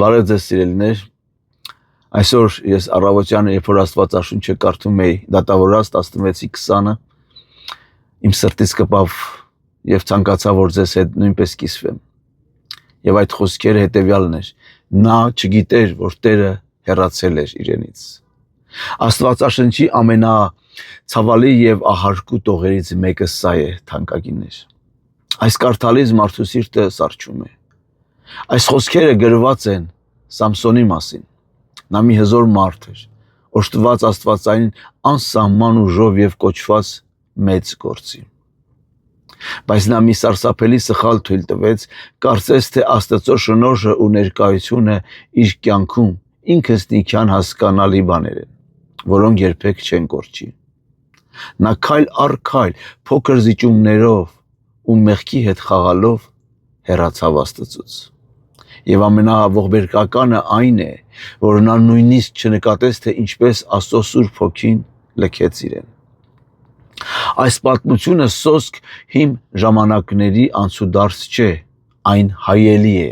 Բարև ձեզ սիրելիներ, այսօր ես առավոտյանը, երբ որ Աստվածաշունչը կարդում էի դատավորաց 16:20, իմ սրտից կպավ եւ ցանկացա, որ ձեզ հետ նույնպես կիսվեմ։ Եվ այդ խոսքերը հետեւյալն էր. նա չգիտեր, որ Տերը հեռացել էր իրենից։ Աստվածաշնչի ամենացավալի եւ ահարկու տողերից մեկը սա է, թանկագիններ։ Այս կարդալիս մարդու սիրտը սարճում է։ Այս խոսքերը գրված են Սամսոնի մասին։ Նա մի հզոր մարդ էր, օժտված Աստվածային անսահման ուժով եւ կոչված մեծ գործի։ Բայց նա մի սարսափելի սխալ թույլ տվեց, կարծես թե Աստծո շնորհը ու ներկայությունը իր կյանքում ինքնըստինքյան հասկանալի բաներ են, որոնք երբեք չեն կորչի։ Նա քայլ առ քայլ փոքր զիջումներով ու մեղքի հետ խաղալով հեռացավ Աստծուց։ Եվ ամենաողբերգականը այն է, որ նա նույնիսկ չնկատեց, թե ինչպես Աստծո Սուրբ Հոգին լքեց իրեն։ Այս պատմությունը սոսկ հիմ ժամանակների անցուդարձ չէ, այն հայելի է,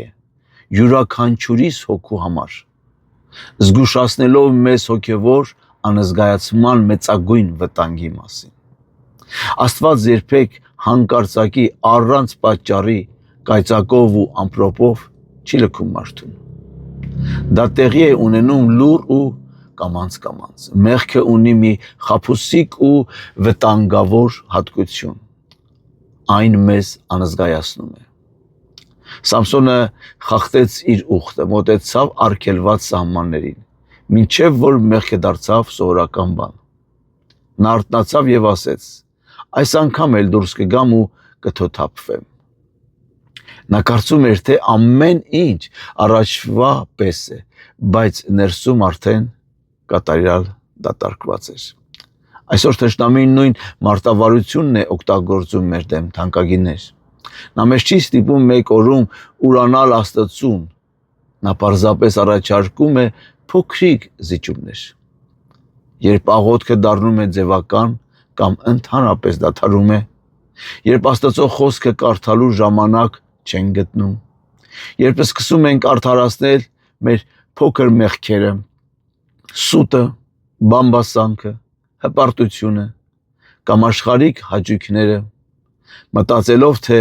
յուրաքանչյուրիս հոգու համար, զգուշացնելով մեզ հոգևոր անզգայացման մեծագույն վտանգի մասին։ Աստված երբեք հանկարծակի առանց պատճառի, կայծակով ու ամպրոպով չի լքում մարդուն։ Դա տեղի է ունենում լուռ ու կամաց-կամաց։ Մեղքը ունի մի խաբուսիկ ու վտանգավոր հատկություն։ Այն մեզ անզգայացնում է։ Սամսոնը խախտեց իր ուխտը, մոտեցավ արգելված սահմաններին, մինչև որ մեղքը դարձավ սովորական բան։ Նա արթնացավ եւ ասեց. այս անգամ էլ դուրս կգամ ու կթոթափվեմ։ Նա կարծում էր, թե ամեն ինչ առաջվա պես է, բայց ներսում արդեն կատարյալ դատարկված էր։ Այսօր թշնամին նույն մարտավարությունն է օգտագործում մեր դեմ, թանկագիններ։ Նա մեզ չի ստիպում մեկ օրում ուրանալ Աստծուն, նա պարզապես առաջարկում է փոքրիկ զիջումներ։ Երբ աղոթքը դառնում է ձևական կամ ընդհանրապես դադարում է, երբ Աստծո խոսքը կարդալու ժամանակ չեն գտնում, երբ սկսում ենք արդարացնել մեր փոքր մեղքերը, սուտը, բամբասանքը, հպարտությունը կամ աշխարհիկ հաճույքները, մտածելով, թե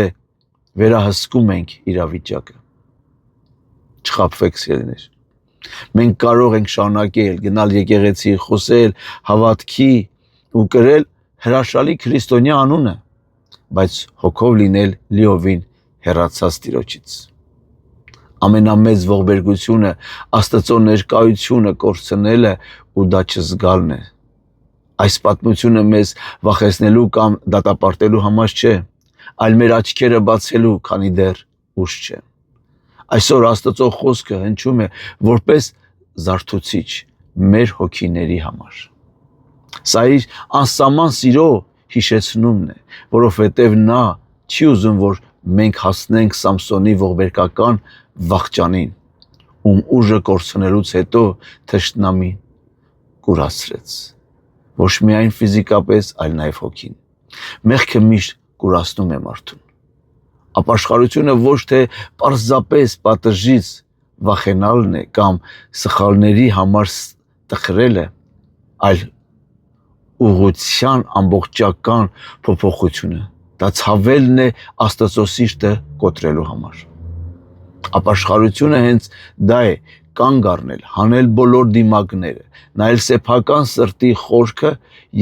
վերահսկում ենք իրավիճակը։ Չխաբվեք, սիրելիներ։ Մենք կարող ենք շարունակել, գնալ եկեղեցի, խոսել հավատքի ու կրել հրաշալի քրիստոնյա անունը, բայց հոգով լինել լիովին հեռացած Տիրոջից։ Ամենամեծ ողբերգությունը Աստծո ներկայությունը կորցնելը ու դա չզգալն է։ Այս պատմությունը մեզ վախեցնելու կամ դատապարտելու համար չէ, այլ մեր աչքերը բացելու, քանի դեռ ուշ չէ։ Այսօր Աստծո խոսքը հնչում է որպես զարթուցիչ մեր հոգիների համար։ Սա իր անսահման սիրո հիշեցնումն է, որովհետև նա չի ուզում, որ մենք հասնենք Սամսոնի ողբերգական վախճանին, ում ուժը կորցնելուց հետո թշնամին կուրացրեց։ Ոչ միայն ֆիզիկապես, այլ նաև հոգին։ Մեղքը միշտ կուրացնում է մարդուն։ Ապաշխարությունը ոչ թե պարզապես պատժից վախենալն է կամ սխալների համար տխրելը, այլ ուղղության ամբողջական փոփոխությունը։ Դա ցավելն է Աստծո սիրտը կոտրելու համար։ Ապաշխարությունը հենց դա է, կանգ առնել, հանել բոլոր դիմակները, նայել սեփական սրտի խորքը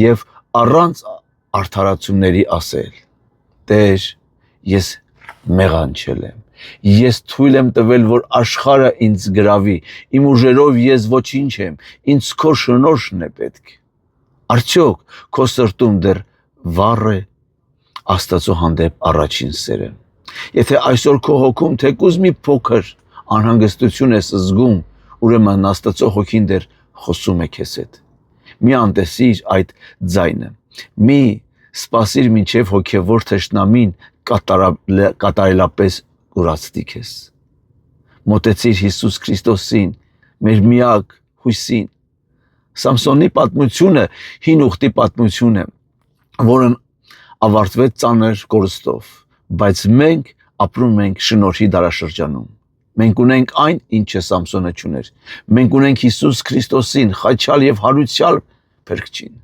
եւ առանց արդարացումների ասել. Տեր, ես մեղանչել եմ։ Ես թույլ եմ տվել, որ աշխարհը ինձ գրավի, իմ ուժերով ես ոչինչ եմ, ինձ քո շնորհն է պետք։ Արդյոք քո սրտում դեռ վառ է Աստծո հանդեպ առաջին սերը։ Եթե այսօր քո հոգում թեկուզ մի փոքր անհանգստություն ես զգում, ուրեմն Աստծո հոգին դեռ խոսում է քեզ հետ։ Մի անտեսիր այդ ձայնը։ Մի սպասիր մինչև հոգևոր թշնամին կատարելապես կուրացնի քեզ։ Մոտեցիր Հիսուս Քրիստոսին, մեր միակ հույսին։ Սամսոնի պատմությունը հին ուխտի պատմություն է, որն ավարտվեց ծանր կորստով, բայց մենք ապրում ենք շնորհի դարաշրջանում։ Մենք ունենք այն, ինչը Սամսոնը չուներ։ Մենք ունենք Հիսուս Քրիստոսին, խաչալ եւ հարուցյալ փրկչին։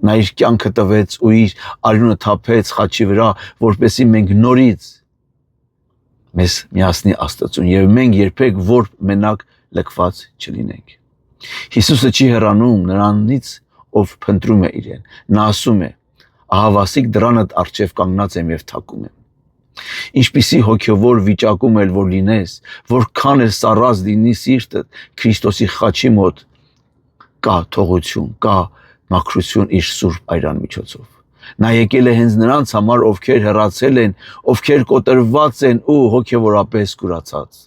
Նա իր կյանքը տվեց ու իր արյունը թափեց խաչի վրա, որպեսզի մենք նորից մեզ միացնի Աստծուն եւ մենք երբեք որ մենակ լքված չլինենք։ Հիսուսը չի հեռանում նրանից, ով փնտրում է իրեն։ Նա ասում է. «Ահավասիկ դրանդ առջև կանգնած եմ եւ թակում եմ»։ Ինչպիսի հոգեվոր վիճակում էլ որ լինես, որքան էլ սառած լինի սիրտը, Քրիստոսի խաչի մոտ կա թողություն, կա մաքրություն իր սուրբ այրան միջոցով։ Նա եկել է հենց նրանց համար, ովքեր հեռացել են, ովքեր կոտրված են ու հոգևորապես կուրացած։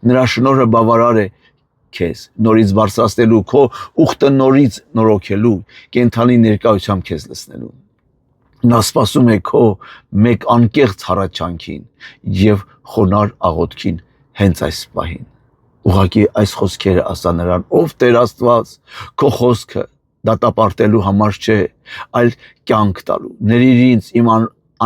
Նրա շնորհը բավարար է քեզ նորից բարձրացնելու, քո ուխտը նորից նորոգելու, կենթանի ներկայությամբ քեզ լցնելու։ Նա սպասում է քո մեկ անկեղծ հառաչանքին եւ խոնար աղոթքին հենց այս պահին։ Ուղղակի այս խոսքերը ասա նրան, ով Տեր Աստված, քո խոսքը դատապարտելու համար չէ, այլ կյանք տալու։ Ներիր ինձ իմ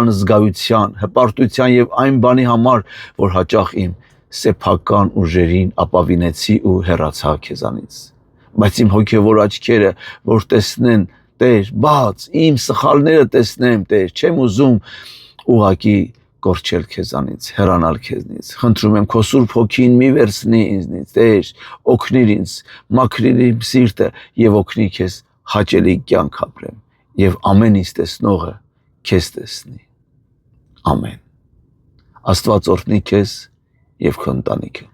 անզգայության, հպարտության եւ այն բանի համար, որ հաճախ իմ սեփական ուժերին ապավինեցի ու հեռացա քեզանից։ Բայց իմ հոգևոր աչքերը, որ տեսնեն, Տեր, բաց, իմ սխալները տեսնեմ, Տեր, չեմ ուզում ուղղակի կորչել քեզանից, հեռանալ քեզնից։ Խնդրում եմ քո Սուրբ Հոգին մի վերցնի ինձնից, Տեր, օգնիր ինձ, մաքրիր իմ սիրտը եւ օգնի քեզ հաճելի կյանք ապրեմ եւ ամեն ինչ տեսնողը քեզ տեսնի։ Ամեն։ Աստված օրհնի քեզ եւ քո ընտանիքը։